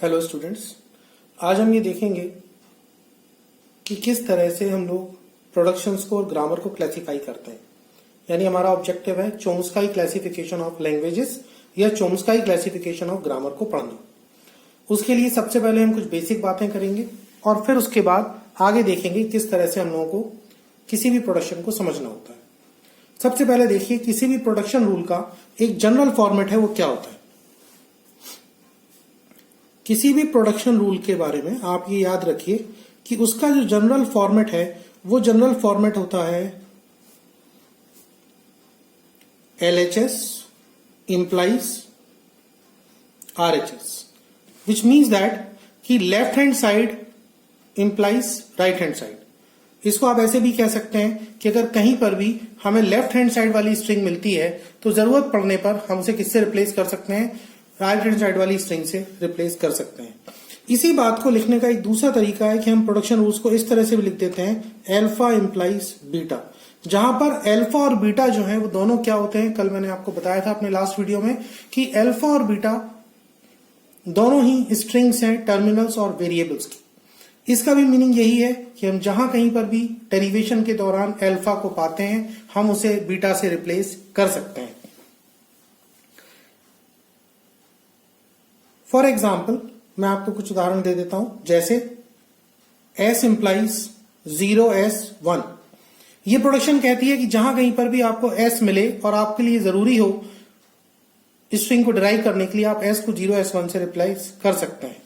Hello students, आज हम ये देखेंगे कि किस तरह से हम लोग प्रोडक्शंस को और ग्रामर को क्लासिफाई करते हैं। यानी हमारा ऑब्जेक्टिव है चोम्स्काई क्लासिफिकेशन ऑफ लैंग्वेजेस या चोम्स्काई क्लासिफिकेशन ऑफ ग्रामर को पढ़ना। उसके लिए सबसे पहले हम कुछ बेसिक बातें करेंगे और फिर उसके बाद आगे देखेंगे किस तरह से हम लोगों को किसी भी प्रोडक्शन को समझना होता है। सबसे पहले देखिए, किसी भी प्रोडक्शन रूल का एक जनरल फॉर्मेट है, वो क्या होता है। किसी भी प्रोडक्शन रूल के बारे में आप ये याद रखिए कि उसका जो जनरल फॉर्मेट है वो जनरल फॉर्मेट होता है LHS implies RHS, which means that कि left hand side implies right hand side. इसको आप ऐसे भी कह सकते हैं कि अगर कहीं पर भी हमें लेफ्ट हैंड साइड वाली स्ट्रिंग मिलती है तो जरूरत पड़ने पर हम उसे किससे रिप्लेस कर सकते हैं, राइट हैंड साइड वाली स्ट्रिंग से रिप्लेस कर सकते हैं। इसी बात को लिखने का एक दूसरा तरीका है कि हम प्रोडक्शन रूल्स को इस तरह से भी लिख देते हैं अल्फा इंप्लाइज बीटा, जहां पर अल्फा और बीटा जो है वो दोनों क्या होते हैं। कल मैंने आपको बताया था अपने लास्ट वीडियो में कि अल्फा और बीटा दोनों ही स्ट्रिंग्स हैं, टर्मिनल्स और वेरिएबल्स की। इसका भी मीनिंग यही है कि हम जहां कहीं पर भी डेरिवेशन के दौरान अल्फा को पाते हैं हम उसे बीटा से रिप्लेस कर सकते हैं। फॉर एग्जाम्पल मैं आपको कुछ उदाहरण दे देता हूं, जैसे S इंप्लाइज 0S1। ये प्रोडक्शन कहती है कि जहां कहीं पर भी आपको S मिले और आपके लिए जरूरी हो स्ट्रिंग को डिराइव करने के लिए आप S को 0S1 से रिप्लेस कर सकते हैं।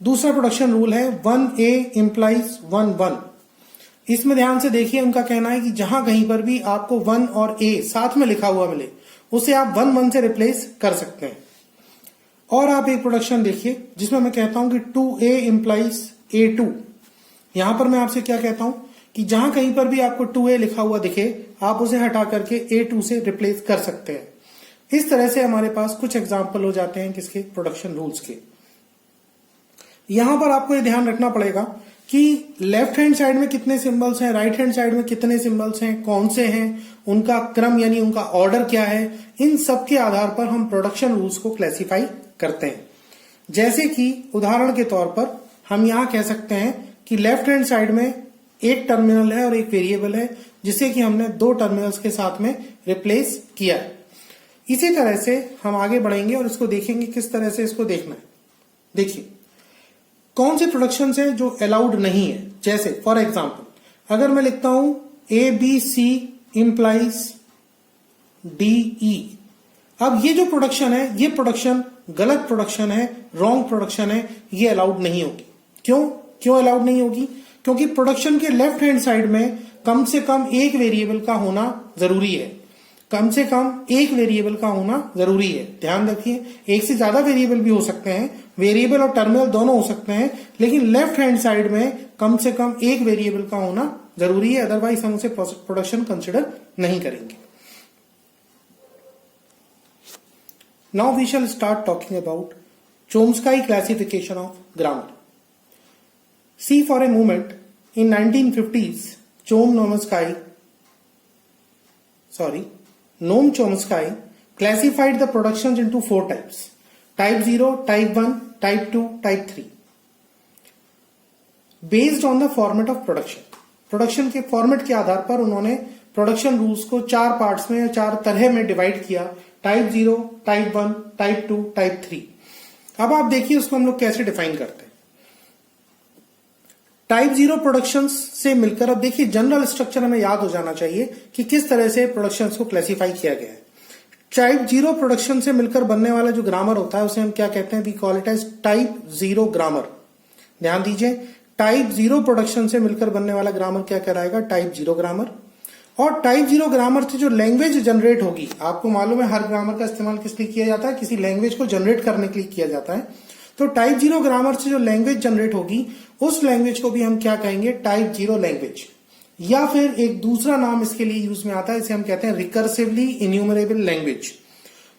दूसरा प्रोडक्शन रूल है 1A इंप्लाइज 1-1। इसमें ध्यान से देखिए, उनका कहना है कि जहां कहीं पर भी आपको 1 और A साथ में लिखा हुआ मिले उसे आप 1-1 से रिप्लेस कर सकते हैं। और आप एक प्रोडक्शन देखिए जिसमें मैं कहता हूं कि 2A इंप्लाइज A2। यहां पर मैं आपसे क्या कहता हूं कि जहां कहीं पर भी आपको 2A लिखा हुआ दिखे आप उसे हटा करके A2 से रिप्लेस कर सकते हैं। इस तरह से हमारे पास कुछ एग्जाम्पल हो जाते हैं किसके, प्रोडक्शन रूल्स के। यहां पर आपको ये ध्यान रखना पड़ेगा कि लेफ्ट हैंड साइड में कितने सिंबल्स हैं, राइट हैंड साइड में कितने सिंबल्स हैं, कौन से हैं, उनका क्रम यानी उनका ऑर्डर क्या है। इन सब के आधार पर हम प्रोडक्शन रूल्स को क्लासिफाई करते हैं। जैसे कि उदाहरण के तौर पर हम यहां कह सकते हैं कि लेफ्ट हैंड साइड में एक टर्मिनल है और एक वेरिएबल है जिसे कि हमने दो टर्मिनल्स के साथ में रिप्लेस किया है। इसी तरह से हम आगे बढ़ेंगे और इसको देखेंगे किस तरह से इसको देखना है। देखिए कौन से प्रोडक्शन है जो अलाउड नहीं है। जैसे फॉर एग्जाम्पल अगर मैं लिखता हूं ABC इंप्लाइज DE, अब ये जो प्रोडक्शन है ये प्रोडक्शन गलत प्रोडक्शन है, रॉन्ग प्रोडक्शन है, ये अलाउड नहीं होगी। क्यों अलाउड नहीं होगी? क्योंकि प्रोडक्शन के लेफ्ट हैंड साइड में कम से कम एक वेरिएबल का होना जरूरी है। कम से कम एक वेरिएबल का होना जरूरी है। ध्यान रखिए, एक से ज्यादा वेरिएबल भी हो सकते हैं, वेरिएबल और टर्मिनल दोनों हो सकते हैं, लेकिन लेफ्ट हैंड साइड में कम से कम एक वेरिएबल का होना जरूरी है, अदरवाइज हम उसे प्रोडक्शन कंसिडर नहीं करेंगे। Now we shall start talking about Chomsky classification of grammar. See for a moment, in 1950s, Noam Chomsky classified the productions into 4 types: type 0, type 1, type 2, type 3. Based on the format of production. Production के format के आधार पर उन्होंने production rules को 4 parts में या 4 तरह में divide किया: टाइप 0, टाइप 1, टाइप 2, टाइप 3। अब आप देखिए उसको हम लोग कैसे डिफाइन करते हैं। टाइप 0 प्रोडक्शंस से मिलकर, अब देखिए जनरल स्ट्रक्चर हमें याद हो जाना चाहिए कि किस तरह से प्रोडक्शंस को क्लासिफाई किया गया है। टाइप 0 प्रोडक्शन से मिलकर बनने वाला जो ग्रामर होता है उसे हम क्या कहते हैं, we call it as type 0 grammar. ध्यान दीजिए, टाइप 0 प्रोडक्शन से मिलकर बनने वाला ग्रामर क्या कहलाएगा, टाइप 0 ग्रामर। और टाइप 0 ग्रामर से जो लैंग्वेज जनरेट होगी, आपको मालूम है हर ग्रामर का इस्तेमाल किस लिए किया जाता है, किसी लैंग्वेज को जनरेट करने के लिए किया जाता है। तो टाइप 0 ग्रामर से जो लैंग्वेज जनरेट होगी उस लैंग्वेज को भी हम क्या कहेंगे, टाइप 0 लैंग्वेज। या फिर एक दूसरा नाम इसके लिए यूज में आता है, इसे हम कहते हैं रिकर्सिवली इन्यूमरेबल लैंग्वेज।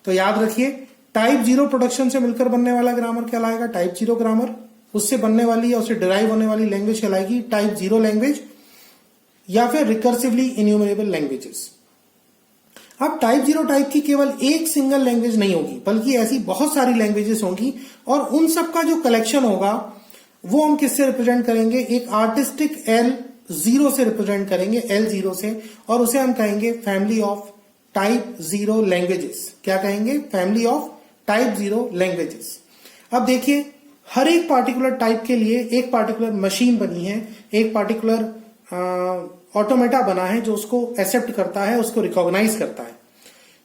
तो याद रखिए, टाइप 0 प्रोडक्शन से मिलकर बनने वाला ग्रामर कहलाएगा टाइप 0 ग्रामर। उससे बनने वाली या उससे डिराइव होने वाली लैंग्वेज कहलाएगी टाइप 0 लैंग्वेज या फिर रिकर्सिवली इन्यूमरेबल लैंग्वेजेस। अब टाइप 0 टाइप की केवल एक सिंगल लैंग्वेज नहीं होगी, बल्कि ऐसी बहुत सारी लैंग्वेजेस होंगी और उन सब का जो कलेक्शन होगा वो हम किससे रिप्रेजेंट करेंगे, एक आर्टिस्टिक L0 से रिप्रेजेंट करेंगे, L0 से, और उसे हम कहेंगे फैमिली ऑफ टाइप 0 लैंग्वेजेस। क्या कहेंगे, फैमिली ऑफ टाइप 0 लैंग्वेजेस। अब देखिए हर एक पार्टिकुलर टाइप के लिए एक पार्टिकुलर मशीन बनी है, एक पार्टिकुलर ऑटोमेटा बना है जो उसको एक्सेप्ट करता है, उसको रिकॉग्नाइज करता है।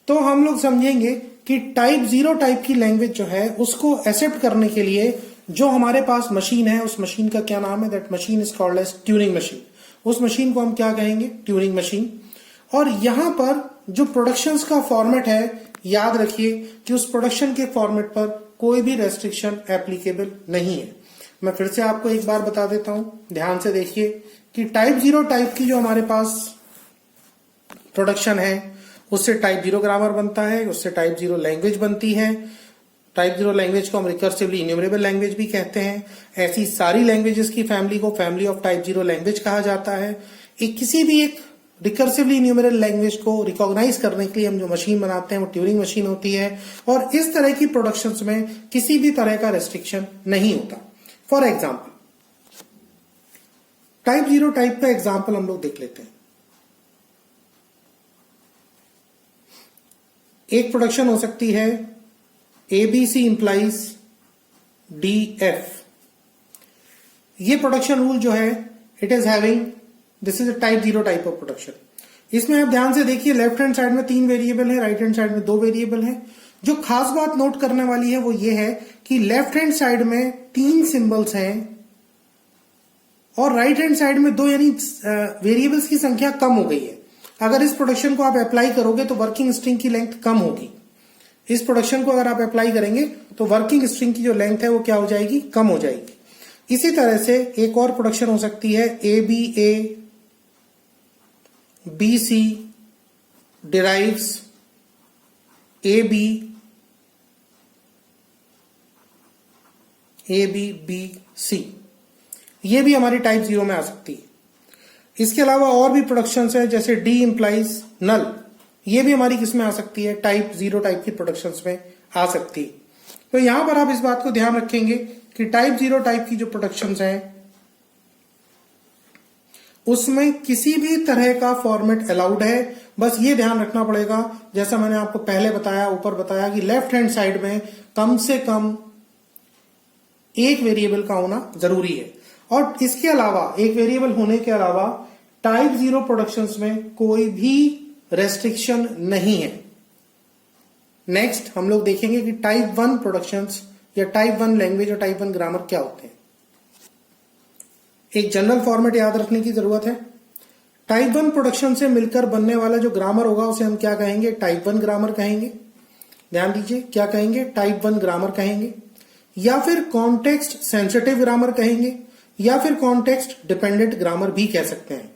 तो हम लोग समझेंगे कि टाइप 0 टाइप की लैंग्वेज जो है उसको एक्सेप्ट करने के लिए जो हमारे पास मशीन है, उस मशीन का क्या नाम है, that machine is called as Turing machine. उस मशीन को हम क्या कहेंगे, ट्यूरिंग मशीन। और यहां पर जो प्रोडक्शंस का फॉर्मेट है, याद रखिए कि उस प्रोडक्शन के फॉर्मेट पर कोई भी रेस्ट्रिक्शन एप्लीकेबल नहीं है। मैं फिर से आपको एक बार बता देता हूं, ध्यान से देखिए कि टाइप 0 टाइप की जो हमारे पास प्रोडक्शन है उससे टाइप 0 ग्रामर बनता है, उससे टाइप 0 लैंग्वेज बनती है। टाइप 0 लैंग्वेज को हम रिकर्सिवली इन्यूमरेबल लैंग्वेज भी कहते हैं। ऐसी सारी लैंग्वेजेस की फैमिली को फैमिली ऑफ टाइप 0 लैंग्वेज कहा जाता है। किसी भी एक रिकर्सिवली इन्यूमरेबल लैंग्वेज को रिकॉग्नाइज करने के लिए हम जो मशीन बनाते हैं वो ट्यूरिंग मशीन होती है, और इस तरह की प्रोडक्शंस में किसी भी तरह का रेस्ट्रिक्शन नहीं होता। फॉर एग्जाम्पल टाइप 0 टाइप का एग्जाम्पल हम लोग देख लेते हैं। एक प्रोडक्शन हो सकती है ABC इंप्लाइज DF। ये प्रोडक्शन रूल जो है it is having, this is a type 0 type of production. इसमें आप ध्यान से देखिए, लेफ्ट हैंड साइड में 3 वेरिएबल है, राइट हैंड साइड में 2 वेरिएबल है। जो खास बात नोट करने वाली है वो ये है कि लेफ्ट हैंड साइड में 3 सिंबल्स हैं और राइट हैंड साइड में 2, यानी वेरिएबल्स की संख्या कम हो गई है। अगर इस प्रोडक्शन को आप अप्लाई करोगे तो वर्किंग स्ट्रिंग की लेंथ कम होगी। इस प्रोडक्शन को अगर आप अप्लाई करेंगे तो वर्किंग स्ट्रिंग की जो लेंथ है वो क्या हो जाएगी, कम हो जाएगी। इसी तरह से एक और प्रोडक्शन हो सकती है ABA BC derives ABBC। ये भी हमारी टाइप 0 में आ सकती है। इसके अलावा और भी प्रोडक्शंस हैं, जैसे D इंप्लाइज नल, ये भी हमारी किस में आ सकती है, टाइप 0 टाइप की प्रोडक्शंस में आ सकती है। तो यहां पर आप इस बात को ध्यान रखेंगे कि टाइप 0 टाइप की जो प्रोडक्शंस हैं उसमें किसी भी तरह का फॉर्मेट अलाउड है। बस ये ध्यान रखना पड़ेगा, जैसा मैंने आपको पहले बताया, ऊपर बताया, कि लेफ्ट हैंड साइड में कम से कम एक वेरिएबल का होना जरूरी है। और इसके अलावा, एक वेरिएबल होने के अलावा, टाइप 0 प्रोडक्शंस में कोई भी रेस्ट्रिक्शन नहीं है। नेक्स्ट हम लोग देखेंगे कि टाइप 1 प्रोडक्शंस या टाइप 1 लैंग्वेज और टाइप 1 ग्रामर क्या होते हैं। एक जनरल फॉर्मेट याद रखने की जरूरत है। टाइप 1 प्रोडक्शन से मिलकर बनने वाला जो ग्रामर होगा उसे हम क्या कहेंगे, टाइप 1 ग्रामर कहेंगे। ध्यान दीजिए, क्या कहेंगे, टाइप 1 ग्रामर कहेंगे, या फिर कॉन्टेक्स्ट सेंसिटिव ग्रामर कहेंगे, या फिर कॉन्टेक्स्ट डिपेंडेंट ग्रामर भी कह सकते हैं।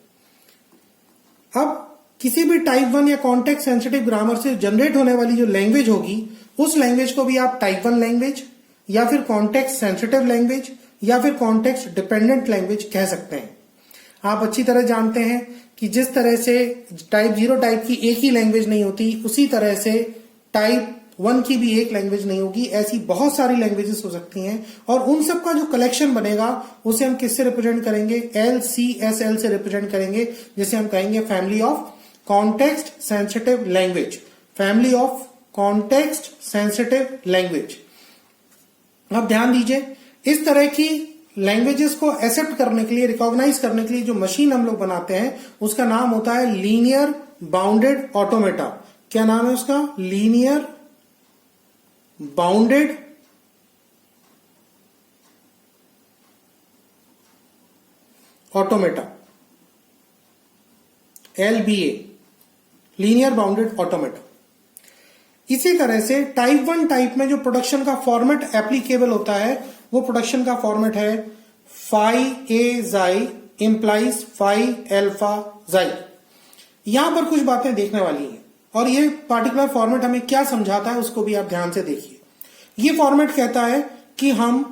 अब किसी भी टाइप 1 या कॉन्टेक्स्ट सेंसिटिव ग्रामर से जनरेट होने वाली जो लैंग्वेज होगी उस लैंग्वेज को भी आप टाइप 1 लैंग्वेज या फिर कॉन्टेक्स्ट सेंसिटिव लैंग्वेज या फिर कॉन्टेक्स्ट डिपेंडेंट लैंग्वेज कह सकते हैं। आप अच्छी तरह जानते हैं कि जिस तरह से टाइप 0 टाइप की एक ही लैंग्वेज नहीं होती, उसी तरह से टाइप 1 की भी एक लैंग्वेज नहीं होगी। ऐसी बहुत सारी लैंग्वेजेस हो सकती हैं और उन सब का जो कलेक्शन बनेगा उसे हम किससे रिप्रेजेंट करेंगे, LCSL से रिप्रेजेंट करेंगे, जिसे हम कहेंगे family of context sensitive language. Family of context sensitive language. अब ध्यान दीजिए, इस तरह की लैंग्वेजेस को एक्सेप्ट करने के लिए, रिकॉग्नाइज करने के लिए जो मशीन हम लोग बनाते हैं उसका नाम होता है लीनियर बाउंडेड ऑटोमेटा। क्या नाम है उसका, linear bounded automata, LBA, linear bounded automata. इसी तरह से टाइप 1 टाइप में जो प्रोडक्शन का फॉर्मेट एप्लीकेबल होता है वो प्रोडक्शन का फॉर्मेट है phi A xi implies phi alpha xi। यहां पर कुछ बातें देखने वाली हैं और ये पार्टिकुलर फॉर्मेट हमें क्या समझाता है उसको भी आप ध्यान से देखिए। ये फॉर्मेट कहता है कि हम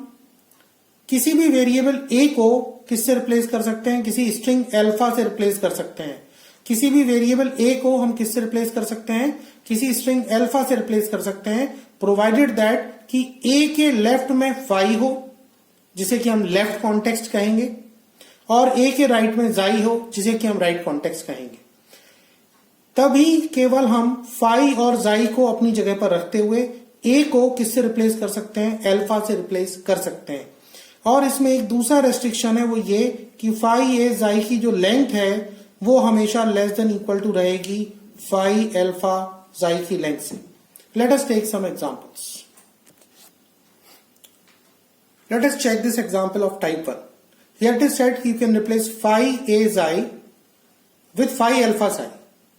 किसी भी वेरिएबल A को किससे रिप्लेस कर सकते हैं, किसी स्ट्रिंग अल्फा से रिप्लेस कर सकते हैं। किसी भी वेरिएबल ए को हम किससे रिप्लेस कर सकते हैं, किसी स्ट्रिंग अल्फा से रिप्लेस कर सकते हैं, प्रोवाइडेड दैट कि ए के लेफ्ट में फाई हो, जिसे कि हम लेफ्ट कॉन्टेक्स्ट कहेंगे, और ए के राइट में जाई हो, जिसे कि हम राइट कॉन्टेक्स्ट कहेंगे। तभी केवल हम फाई और जाई को अपनी जगह पर रखते हुए ए को किससे रिप्लेस कर सकते हैं, अल्फा से रिप्लेस कर सकते हैं। और इसमें एक दूसरा रेस्ट्रिक्शन है, वो ये कि फाई ए जाई की जो लेंथ है वो हमेशा लेस देन इक्वल टू रहेगी फाई अल्फा जाई की लेंथ से। Let us take some examples. Let us check this example of type 1. Here it is said you can replace phi a xi with phi alpha psi,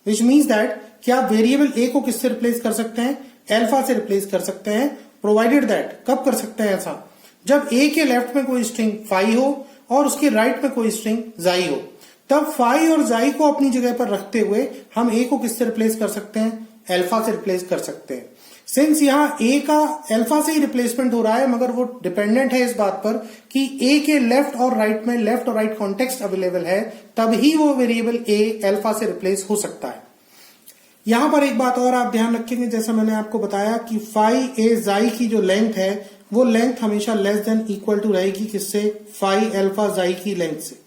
which means that कि आप variable a को किससे replace कर सकते हैं, alpha से replace कर सकते हैं, प्रोवाइडेड दैट, कब कर सकते हैं ऐसा, जब a के लेफ्ट में कोई स्ट्रिंग फाई हो और उसके राइट में कोई स्ट्रिंग जाई हो, तब फाई और जाई को अपनी जगह पर रखते हुए हम a को किससे रिप्लेस कर सकते हैं, अल्फा से रिप्लेस कर सकते हैं। सिंस यहाँ a का अल्फा से ही रिप्लेसमेंट हो रहा है, मगर वो डिपेंडेंट है इस बात पर कि a के लेफ्ट और राइट में लेफ्ट और राइट कॉन्टेक्स्ट अवेलेबल है, तभी वो वेरिएबल a अल्फा से रिप्लेस हो सकता है। यहां पर एक बात और आप ध्यान रखेंगे, जैसा मैंने आपको बताया कि फाई ए जाई की जो लेंथ है वो लेंथ हमेशा लेस देन इक्वल टू रहेगी किससे, फाई अल्फा जाई की लेंथ से।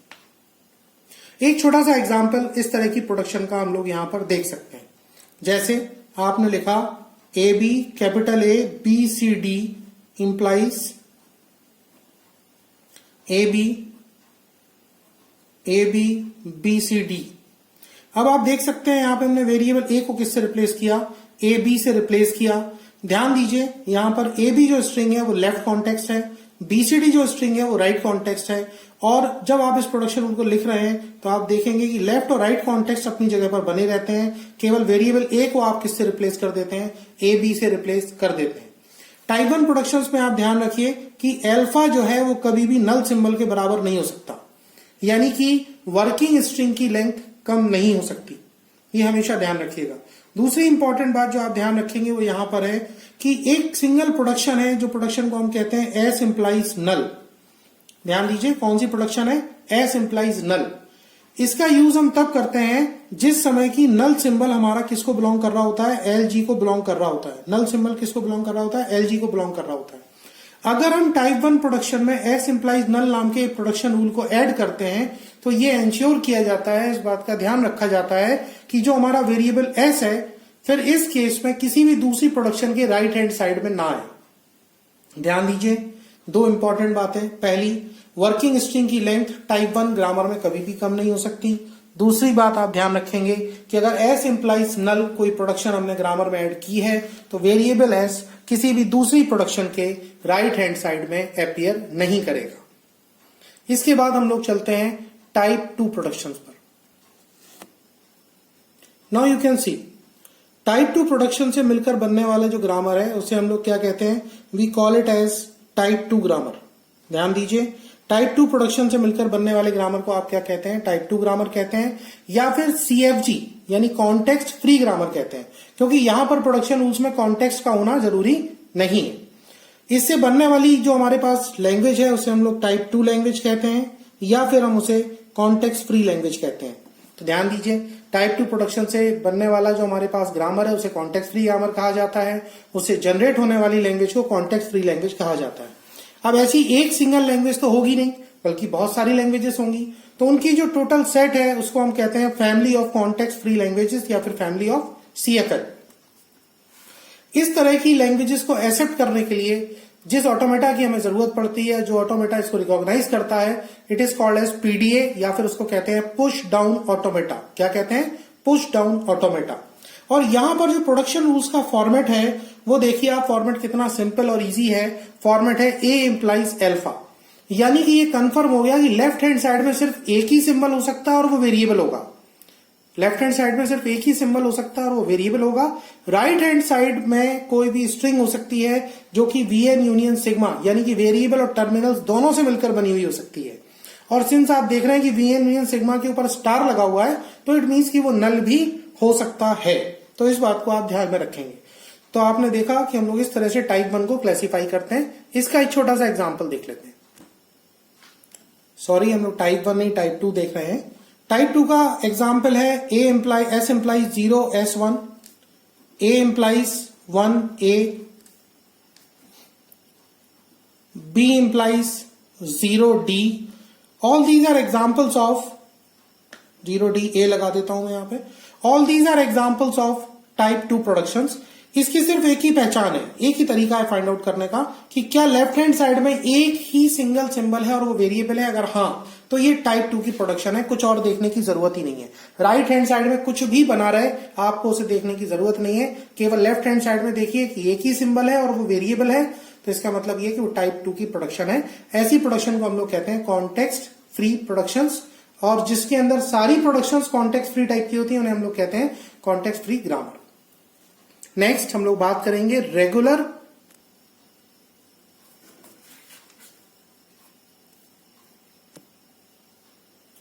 एक छोटा सा एग्जाम्पल इस तरह की प्रोडक्शन का हम लोग यहां पर देख सकते हैं। जैसे आपने लिखा A B capital A B C D implies A B B C D. अब आप देख सकते हैं यहां पे हमने वेरिएबल ए को किससे रिप्लेस किया, ए बी से रिप्लेस किया। ध्यान दीजिए यहां पर ए बी जो स्ट्रिंग है वो लेफ्ट कॉन्टेक्स्ट है, बीसीडी जो स्ट्रिंग है वो राइट कॉन्टेक्स्ट है। और जब आप इस प्रोडक्शन रूल को लिख रहे हैं तो आप देखेंगे कि लेफ्ट और राइट कॉन्टेक्स्ट अपनी जगह पर बने रहते हैं, केवल वेरिएबल ए को आप किससे रिप्लेस कर देते हैं, ए बी से रिप्लेस कर देते हैं। टाइप 1 प्रोडक्शंस में आप ध्यान रखिए कि अल्फा जो है वो कभी भी नल सिंबल के बराबर नहीं हो सकता, यानी कि वर्किंग स्ट्रिंग की लेंथ कम नहीं हो सकती, ये हमेशा ध्यान रखिएगा। दूसरी इंपॉर्टेंट बात जो आप ध्यान रखेंगे वो यहां पर है कि एक सिंगल प्रोडक्शन है, जो प्रोडक्शन को हम कहते हैं एस इंप्लाइज नल। ध्यान दीजिए कौन सी प्रोडक्शन है, एस इंप्लाइज नल। इसका यूज हम तब करते हैं जिस समय की नल सिंबल हमारा किसको बिलोंग कर रहा होता है, एलजी को बिलोंग कर रहा होता है। नल सिंबल किसको बिलोंग कर रहा होता है, एलजी को बिलोंग कर रहा होता है। अगर हम टाइप 1 प्रोडक्शन में एस इंप्लाइज नल नाम के प्रोडक्शन रूल को ऐड करते हैं तो ये एंश्योर किया जाता है, इस बात का ध्यान रखा जाता है कि जो हमारा वेरिएबल एस है फिर इस केस में किसी भी दूसरी प्रोडक्शन के राइट हैंड साइड में ना आए। ध्यान दीजिए दो इंपॉर्टेंट बातें, पहली वर्किंग स्ट्रिंग की लेंथ टाइप 1 ग्रामर में कभी भी कम नहीं हो सकती। दूसरी बात आप ध्यान रखेंगे कि अगर एस इंप्लाइज नल कोई प्रोडक्शन हमने ग्रामर में ऐड की है तो वेरिएबल एस किसी भी दूसरी प्रोडक्शन के राइट हैंड साइड में अपीयर नहीं करेगा। इसके बाद हम लोग चलते हैं टाइप 2 प्रोडक्शंस पर। Now you can see type 2 production से मिलकर बनने वाला जो ग्रामर है उसे हम लोग क्या कहते हैं, we call it as type 2 grammar. ध्यान दीजिए टाइप 2 प्रोडक्शन से मिलकर बनने वाले ग्रामर को आप क्या कहते हैं, टाइप 2 ग्रामर कहते हैं, या फिर सीएफजी यानी कॉन्टेक्स्ट फ्री ग्रामर कहते हैं, क्योंकि यहां पर प्रोडक्शन रूल्स में कॉन्टेक्स्ट का होना जरूरी नहीं है। इससे बनने वाली जो हमारे पास लैंग्वेज है उसे हम लोग टाइप 2 लैंग्वेज कहते हैं, या फिर हम उसे कॉन्टेक्स्ट फ्री लैंग्वेज कहते हैं। तो ध्यान दीजिए टाइप 2 प्रोडक्शन से बनने वाला जो हमारे पास ग्रामर है उसे कॉन्टेक्स्ट फ्री ग्रामर कहा जाता है, उससे जनरेट होने वाली लैंग्वेज को कॉन्टेक्स्ट फ्री लैंग्वेज कहा जाता है। अब ऐसी एक सिंगल लैंग्वेज तो होगी नहीं, बल्कि बहुत सारी लैंग्वेजेस होंगी, तो उनकी जो टोटल सेट है उसको हम कहते हैं family of context free languages या फिर फैमिली ऑफ सीएफएल। इस तरह की लैंग्वेजेस को एक्सेप्ट करने के लिए जिस ऑटोमेटा की हमें जरूरत पड़ती है, जो ऑटोमेटा इसको रिकॉग्नाइज करता है, it is called as PDA, या फिर उसको कहते हैं पुश डाउन ऑटोमेटा। क्या कहते हैं, पुश डाउन ऑटोमेटा। और यहां पर जो प्रोडक्शन रूल्स का फॉर्मेट है वो देखिए आप, फॉर्मेट कितना सिंपल और इजी है। फॉर्मेट है ए इंप्लाइज अल्फा, यानी कि ये कंफर्म हो गया कि लेफ्ट हैंड साइड में सिर्फ एक ही सिंबल हो सकता है और वो वेरिएबल होगा। लेफ्ट हैंड साइड में सिर्फ एक ही सिंबल हो सकता है और वो वेरिएबल होगा। राइट हैंड साइड में कोई भी स्ट्रिंग हो सकती है जो कि वीएन यूनियन सिग्मा यानी कि वेरिएबल और टर्मिनल्स दोनों से मिलकर बनी हुई हो सकती है। और सिंस आप देख रहे हैं कि वीएन यूनियन सिग्मा के ऊपर स्टार लगा हुआ है तो इट मीन्स कि वो नल भी हो सकता है। तो इस बात को आप ध्यान में रखेंगे। तो आपने देखा कि हम लोग इस तरह से टाइप 1 को क्लासिफाई करते हैं। इसका एक छोटा सा एग्जाम्पल देख लेते हैं। सॉरी, हम लोग टाइप 1 नहीं टाइप 2 देख रहे हैं। टाइप 2 का एग्जाम्पल है S implies 0 S1, A implies 1 A, B implies 0D. All these are examples of 0D A लगा देता हूं मैं यहां पे. All these are examples of type 2 productions. इसकी सिर्फ एक ही पहचान है, एक ही तरीका है फाइंड आउट करने का कि क्या लेफ्ट हैंड साइड में एक ही सिंगल सिंबल है और वो वेरिएबल है. अगर हाँ तो ये टाइप 2 की प्रोडक्शन है, कुछ और देखने की जरूरत ही नहीं है. राइट हैंड साइड में कुछ भी बना रहे आपको उसे देखने की जरूरत नहीं है. केवल लेफ्ट हैंड साइड में देखिए कि एक ही सिंबल है और वो वेरिएबल है, तो इसका मतलब ये कि वो टाइप 2 की प्रोडक्शन है. ऐसी प्रोडक्शन को हम लोग कहते हैं कॉन्टेक्स्ट फ्री प्रोडक्शंस, और जिसके अंदर सारी प्रोडक्शंस कॉन्टेक्स्ट फ्री टाइप की होती है उन्हें हम लोग कहते हैं कॉन्टेक्स्ट फ्री ग्रामर. नेक्स्ट हम लोग बात करेंगे रेगुलर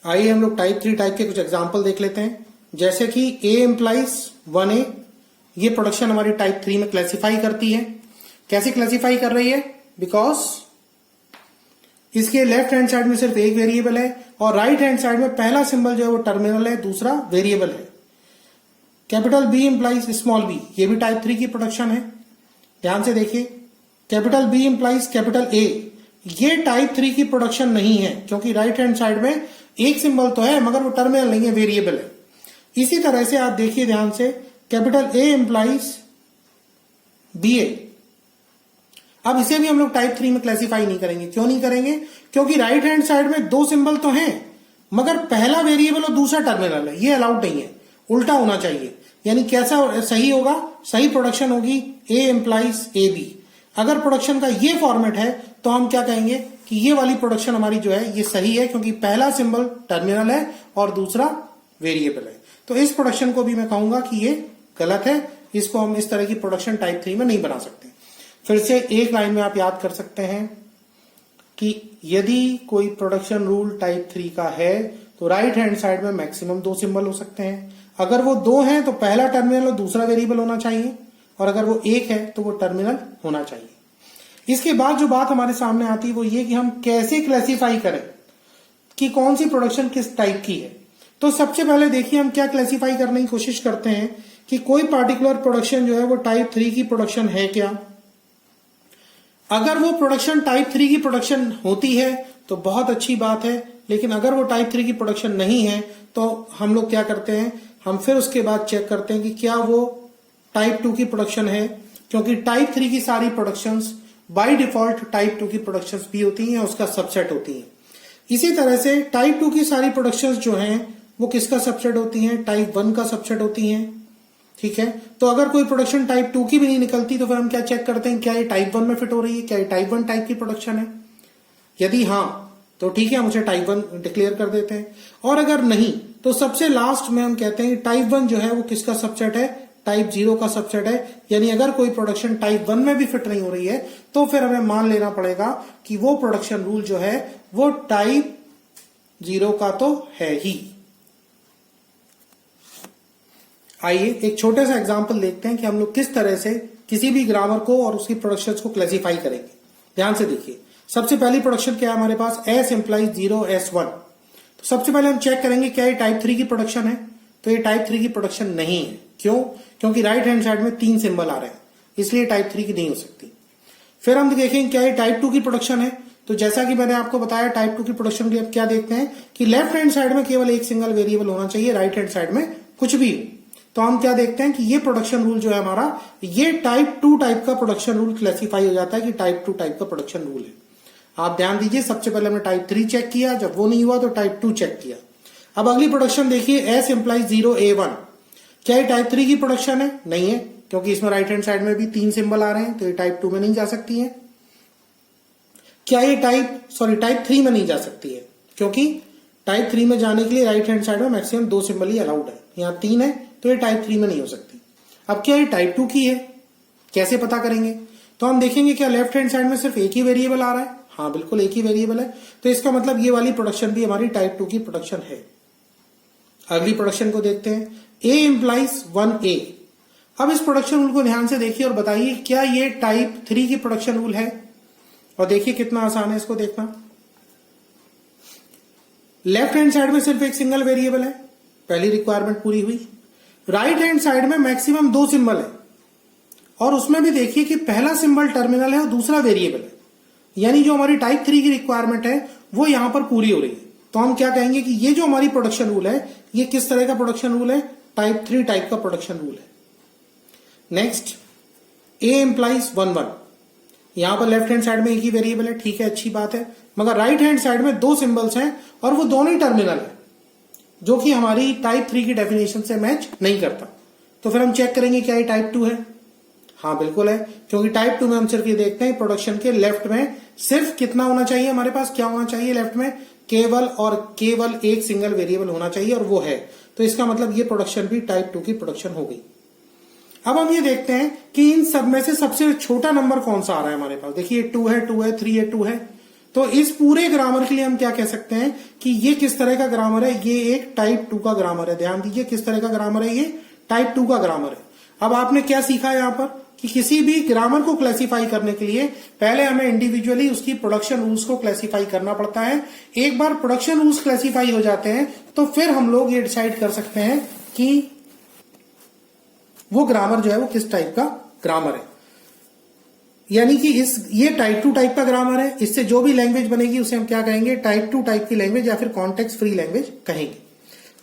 आइए हम लोग टाइप 3 टाइप के कुछ एग्जांपल देख लेते हैं. जैसे कि ए इंप्लाइज 1A, ये प्रोडक्शन हमारी टाइप 3 में क्लासिफाई करती है. कैसे क्लासिफाई कर रही है? बिकॉज इसके लेफ्ट हैंड साइड में सिर्फ एक वेरिएबल है और राइट हैंड साइड में पहला सिंबल जो है वो टर्मिनल है, दूसरा वेरिएबल है. Capital B implies small B, ये भी टाइप 3 की प्रोडक्शन है. ध्यान से देखिए, capital B implies capital A, ये टाइप 3 की प्रोडक्शन नहीं है क्योंकि राइट हैंड साइड में एक सिंबल तो है मगर वो टर्मिनल नहीं है, वेरिएबल है. इसी तरह से आप देखिए ध्यान से, कैपिटल ए इंप्लाइज बी ए, अब इसे भी हम लोग टाइप 3 में क्लासिफाई नहीं करेंगे. क्यों नहीं करेंगे? क्योंकि राइट हैंड साइड में दो सिंबल तो हैं मगर पहला वेरिएबल और दूसरा टर्मिनल है, ये अलाउड नहीं है, उल्टा होना चाहिए. यानी कैसा सही होगा? सही प्रोडक्शन होगी ए इंप्लाइज ए बी. अगर प्रोडक्शन का ये फॉर्मेट है तो हम क्या कहेंगे कि ये वाली प्रोडक्शन हमारी जो है ये सही है क्योंकि पहला सिंबल टर्मिनल है और दूसरा वेरिएबल है. तो इस प्रोडक्शन को भी मैं कहूंगा कि ये गलत है, इसको हम इस तरह की प्रोडक्शन टाइप 3 में नहीं बना सकते. फिर से एक लाइन में आप याद कर सकते हैं कि यदि कोई प्रोडक्शन रूल टाइप 3 का है तो राइट हैंड साइड में मैक्सिमम 2 सिंबल हो सकते हैं. अगर वो 2 हैं तो पहला टर्मिनल और दूसरा वेरिएबल होना चाहिए, और अगर वो 1 है तो वो टर्मिनल होना चाहिए. इसके बाद जो बात हमारे सामने आती है वो ये कि हम कैसे क्लासिफाई करें कि कौन सी प्रोडक्शन किस टाइप की है. तो सबसे पहले देखिए हम क्या क्लासिफाई करने की कोशिश करते हैं कि कोई पार्टिकुलर प्रोडक्शन जो है वो टाइप 3 की प्रोडक्शन है क्या. अगर वो प्रोडक्शन टाइप 3 की प्रोडक्शन होती है तो बहुत अच्छी बात है, लेकिन अगर वो टाइप 3 की प्रोडक्शन नहीं है तो हम लोग क्या करते हैं, हम फिर उसके बाद चेक करते हैं कि क्या वो टाइप 2 की प्रोडक्शन है, क्योंकि टाइप 3 की सारी प्रोडक्शंस बाय डिफॉल्ट टाइप 2 की प्रोडक्शंस भी होती हैं, उसका सबसेट होती हैं. इसी तरह से टाइप 2 की सारी प्रोडक्शंस जो हैं वो किसका सबसेट होती हैं? टाइप 1 का सबसेट होती हैं. ठीक है, तो अगर कोई प्रोडक्शन टाइप 2 की भी नहीं निकलती तो फिर हम क्या चेक करते हैं, क्या ये टाइप 1 में फिट हो रही है, क्या ये टाइप 1 टाइप की प्रोडक्शन है. यदि हाँ तो ठीक है, हम उसे टाइप 1 डिक्लेयर कर देते हैं. और अगर नहीं तो सबसे लास्ट में हम कहते हैं कि टाइप 1 जो है वो किसका सबसेट है? टाइप 0 का सबसेट है. यानी अगर कोई प्रोडक्शन टाइप 1 में भी फिट नहीं हो रही है तो फिर हमें मान लेना पड़ेगा कि वो प्रोडक्शन रूल जो है वो टाइप 0 का तो है ही. आइए एक छोटे सा एग्जांपल देखते हैं कि हम लोग किस तरह से किसी भी ग्रामर को और उसकी प्रोडक्शंस को क्लासिफाई करेंगे. ध्यान से देखिए, सबसे पहली प्रोडक्शन क्या है हमारे पास? S implies 0 S1. तो सबसे पहले हम चेक करेंगे क्या ये टाइप 3 की प्रोडक्शन है. तो ये टाइप 3 की प्रोडक्शन नहीं है. क्यों? क्योंकि राइट हैंड साइड में 3 सिंबल आ रहे हैं, इसलिए टाइप 3 की नहीं हो सकती. फिर हम देखेंगे क्या ये टाइप 2 की प्रोडक्शन है. तो जैसा कि मैंने आपको बताया टाइप 2 की प्रोडक्शन के लिए क्या देखते हैं कि लेफ्ट हैंड साइड में केवल एक सिंगल वेरिएबल होना चाहिए, राइट हैंड साइड में कुछ भी हो. तो हम क्या देखते हैं कि ये प्रोडक्शन रूल जो है हमारा, ये टाइप 2 टाइप का प्रोडक्शन रूल क्लासिफाई हो जाता है कि टाइप 2 टाइप का प्रोडक्शन रूल है. आप ध्यान दीजिए, सबसे पहले हमने टाइप 3 चेक किया, जब वो नहीं हुआ तो टाइप 2 चेक किया. अब अगली प्रोडक्शन देखिए, एस इंप्लाइज 0 A1. क्या ये टाइप 3 की प्रोडक्शन है? नहीं है, क्योंकि इसमें राइट हैंड साइड में भी 3 सिंबल आ रहे हैं, तो ये टाइप 2 में नहीं जा सकती है. क्या ये टाइप 3 में नहीं जा सकती है, क्योंकि टाइप 3 में जाने के लिए राइट हैंड साइड में मैक्सिमम 2 सिंबल ही अलाउड है, यहाँ 3 है, तो ये टाइप 3 में नहीं हो सकती. अब क्या ये टाइप 2 की है? कैसे पता करेंगे? तो हम देखेंगे क्या लेफ्ट हैंड साइड में सिर्फ एक ही वेरिएबल आ रहा है. हाँ बिल्कुल एक ही वेरिएबल है, तो इसका मतलब ये वाली प्रोडक्शन भी हमारी टाइप 2 की प्रोडक्शन है. अगली प्रोडक्शन को देखते हैं, ए इंप्लाइज 1A. अब इस प्रोडक्शन रूल को ध्यान से देखिए और बताइए क्या ये टाइप 3 की प्रोडक्शन रूल है. और देखिए कितना आसान है इसको देखना. लेफ्ट हैंड साइड में सिर्फ एक सिंगल वेरिएबल है, पहली रिक्वायरमेंट पूरी हुई। राइट हैंड साइड में मैक्सिमम 2 सिंबल है, और उसमें भी देखिए कि पहला सिंबल टर्मिनल है और दूसरा वेरिएबल है, यानी जो हमारी टाइप 3 की रिक्वायरमेंट है वो यहां पर पूरी हो रही है। तो हम क्या कहेंगे कि ये जो हमारी प्रोडक्शन रूल है, ये किस तरह का प्रोडक्शन रूल है? टाइप 3 टाइप का प्रोडक्शन रूल है। नेक्स्ट, ए इंप्लाइज 1 1। यहां पर लेफ्ट हैंड साइड में एक ही वेरिएबल है, ठीक है, अच्छी बात है, मगर राइट हैंड साइड में 2 सिंबल्स हैं और वो दोनों ही टर्मिनल है, जो कि हमारी टाइप 3 की डेफिनेशन से मैच नहीं करता। तो फिर हम चेक करेंगे क्या ये टाइप 2 है। हाँ बिल्कुल है, क्योंकि टाइप 2 में हम सिर्फ ये देखते हैं प्रोडक्शन के लेफ्ट में सिर्फ कितना होना चाहिए, हमारे पास क्या होना चाहिए लेफ्ट में, केवल और केवल एक सिंगल वेरिएबल होना चाहिए, और वो है। तो इसका मतलब ये प्रोडक्शन भी टाइप 2 की प्रोडक्शन हो गई। अब हम ये देखते हैं कि इन सब में से सबसे छोटा नंबर कौन सा आ रहा है हमारे पास। देखिए 2 है, 2 है, 3 है, 2 है। तो इस पूरे ग्रामर के लिए हम क्या कह सकते हैं कि ये किस तरह का ग्रामर है? ये एक टाइप 2 का ग्रामर है। ध्यान दीजिए किस तरह का ग्रामर है, ये टाइप 2 का ग्रामर है। अब आपने क्या सीखा यहां पर कि किसी भी ग्रामर को क्लासिफाई करने के लिए पहले हमें इंडिविजुअली उसकी प्रोडक्शन रूल्स को क्लासिफाई करना पड़ता है। एक बार प्रोडक्शन रूल्स क्लासिफाई हो जाते हैं तो फिर हम लोग ये डिसाइड कर सकते हैं कि वो ग्रामर जो है वो किस टाइप का ग्रामर है। यानी कि ये टाइप 2 टाइप का ग्रामर है। इससे जो भी लैंग्वेज बनेगी उसे हम क्या कहेंगे? टाइप 2 टाइप की लैंग्वेज या फिर कॉन्टेक्स्ट फ्री लैंग्वेज कहेंगे।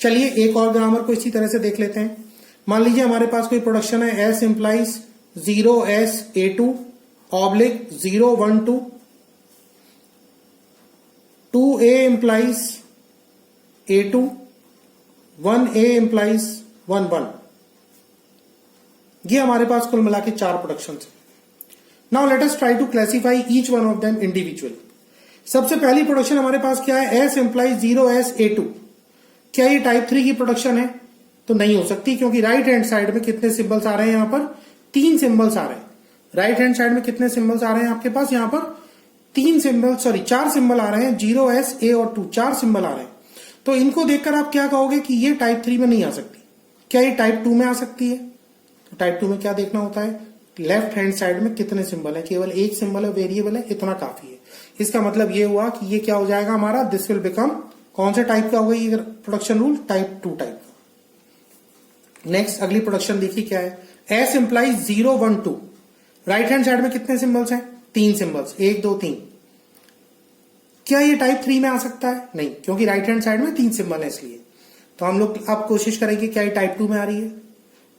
चलिए एक और ग्रामर को इसी तरह से देख लेते हैं। मान लीजिए हमारे पास कोई प्रोडक्शन है, S implies 0S A2 oblique 012, 2A implies A2, 1A implies 1 1। ये हमारे पास कुल मिला के 4 प्रोडक्शन है। Now let us try to classify each one of them individually. सबसे पहली प्रोडक्शन हमारे पास क्या है? S implies 0S A2। क्या ये टाइप 3 की प्रोडक्शन है? तो नहीं हो सकती, क्योंकि राइट हैंड साइड में कितने सिंबल्स आ रहे हैं? यहां पर 3 सिंबल्स आ रहे हैं। राइट हैंड साइड में कितने सिंबल्स आ रहे हैं आपके पास? यहां पर 4 सिंबल आ रहे हैं। 0S A और 2 4 सिंबल आ रहे हैं। तो इनको देखकर आप क्या कहोगे कि ये टाइप 3 में नहीं आ सकती। क्या ये टाइप 2 में आ सकती है? तो टाइप 2 में क्या देखना होता है? लेफ्ट हैंड साइड में कितने सिंबल है? केवल एक सिंबल है, वेरिएबल है, इतना काफी है। इसका मतलब ये हुआ कि ये क्या हो जाएगा हमारा? दिस विल बिकम कौन से टाइप का होगा ये प्रोडक्शन रूल? टाइप 2 टाइप का। नेक्स्ट अगली प्रोडक्शन देखिए क्या है? S implies 012। Right hand side में कितने सिंबल्स हैं? 3 सिंबल्स, 1 2 3। क्या ये टाइप 3 में आ सकता है? नहीं, क्योंकि राइट हैंड साइड में 3 सिंबल है इसलिए। तो हम लोग अब कोशिश करेंगे क्या ये टाइप 2 में आ रही है?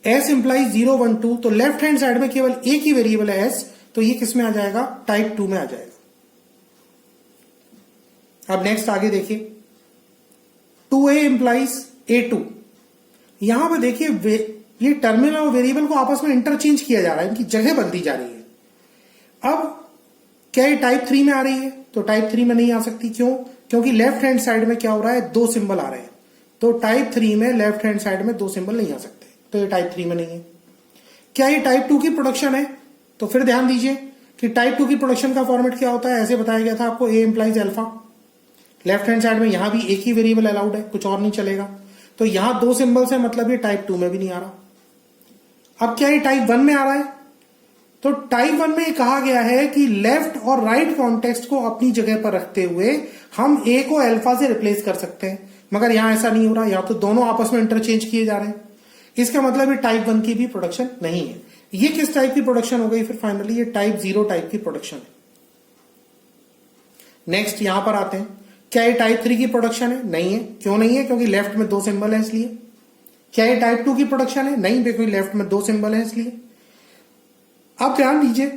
एस इंप्लाइज 012, तो लेफ्ट हैंड साइड में केवल एक ही वेरिएबल है एस, तो ये किस में आ जाएगा? टाइप 2 में आ जाएगा। अब नेक्स्ट आगे देखिए, 2A इंप्लाइज A2। यहां पर देखिए ये टर्मिनल और वेरिएबल को आपस में इंटरचेंज किया जा रहा है, इनकी जगह बदली जा रही है। अब क्या ये टाइप 3 में आ रही है? तो टाइप 3 में नहीं आ सकती। क्यों? क्योंकि लेफ्ट हैंड साइड में क्या हो रहा है? 2 सिंबल आ रहे हैं। तो टाइप 3 में लेफ्ट हैंड साइड में 2 सिंबल नहीं आ सकते, तो ये टाइप 3 में नहीं है। क्या ये टाइप 2 की प्रोडक्शन है? तो फिर ध्यान दीजिए कि टाइप 2 की प्रोडक्शन का फॉर्मेट क्या होता है। ऐसे बताया गया था आपको, A implies alpha. Left hand side में यहां भी एक ही वेरिएबल अलाउड है, कुछ और नहीं चलेगा। तो यहां 2 सिंबल्स है, मतलब ये टाइप 2 में भी नहीं आ रहा। अब क्या ये टाइप 1 में आ रहा है? तो टाइप 1 में कहा गया है कि लेफ्ट और राइट कॉन्टेक्स्ट को अपनी जगह पर रखते हुए हम ए को अल्फा से रिप्लेस कर सकते हैं, मगर यहां ऐसा नहीं हो रहा। यहां तो दोनों आपस में इंटरचेंज किए जा रहे हैं। इसका मतलब ये टाइप 1 की भी प्रोडक्शन नहीं है। ये किस टाइप की प्रोडक्शन हो गई? फिर फाइनली ये टाइप 0 टाइप की प्रोडक्शन है। नेक्स्ट यहां पर आते हैं, क्या ये टाइप 3 की प्रोडक्शन है? नहीं है। क्यों नहीं है? क्योंकि लेफ्ट में 2 सिंबल है इसलिए। क्या ये टाइप 2 की प्रोडक्शन है? नहीं, क्योंकि लेफ्ट में 2 सिंबल है इसलिए। अब ध्यान दीजिए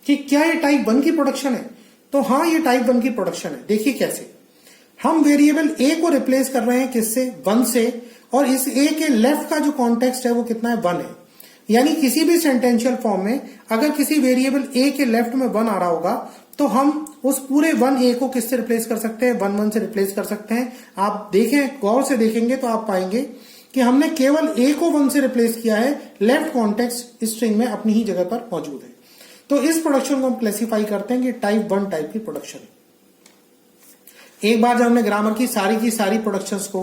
कि क्या ये टाइप 1 की प्रोडक्शन है? तो हां, ये टाइप 1 की प्रोडक्शन है। देखिए कैसे हम वेरिएबल ए को रिप्लेस कर रहे हैं, किससे? 1 से, और इस ए के लेफ्ट का जो कॉन्टेक्स्ट है वो कितना है? 1 है। यानी किसी भी सेंटेंशियल फॉर्म में अगर किसी वेरिएबल ए के लेफ्ट में 1 आ रहा होगा तो हम उस पूरे 1A को किससे रिप्लेस कर सकते हैं? 1 1 से रिप्लेस कर सकते हैं। आप देखें, गौर से देखेंगे तो आप पाएंगे कि हमने केवल ए को 1 से रिप्लेस किया है, लेफ्ट कॉन्टेक्स्ट स्ट्रिंग में अपनी ही जगह पर मौजूद है। तो इस प्रोडक्शन को हम क्लासिफाई करते हैं कि टाइप 1 टाइप की प्रोडक्शन है। एक बार जब हमने ग्रामर की सारी प्रोडक्शंस को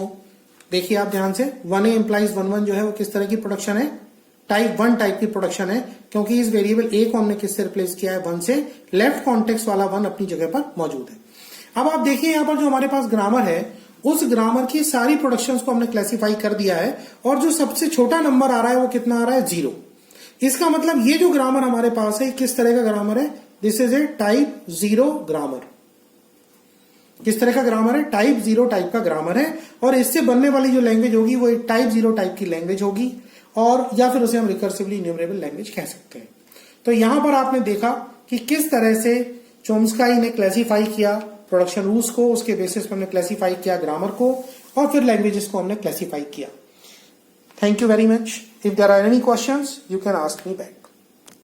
देखिए, आप ध्यान से, 1A इंप्लाइज 1 1 जो है वो किस तरह की प्रोडक्शन है? टाइप 1 टाइप की प्रोडक्शन है, क्योंकि इस वेरिएबल ए को हमने किससे रिप्लेस किया है? 1 से। लेफ्ट कॉन्टेक्स्ट वाला 1 अपनी जगह पर मौजूद है। अब आप देखिए यहां पर जो हमारे पास ग्रामर है उस ग्रामर की सारी प्रोडक्शंस को हमने क्लासिफाई कर दिया है और जो सबसे छोटा नंबर आ रहा है वो कितना आ रहा है 0। इसका मतलब ये जो ग्रामर हमारे पास है किस तरह का ग्रामर है, this is a type 0 grammar. किस तरह का ग्रामर है, टाइप 0 टाइप का ग्रामर है और इससे बनने वाली जो लैंग्वेज होगी वो एक टाइप 0 टाइप की लैंग्वेज होगी और या फिर उसे हम रिकर्सिवली इन्यूमरेबल लैंग्वेज कह सकते हैं। तो यहां पर आपने देखा कि किस तरह से चोम्स्की ने क्लासिफाई किया प्रोडक्शन रूल्स को, उसके बेसिस पर हमने क्लासिफाई किया ग्रामर को और फिर लैंग्वेजेस को हमने क्लासिफाई किया। Thank you very much. If there are any questions you can ask me back.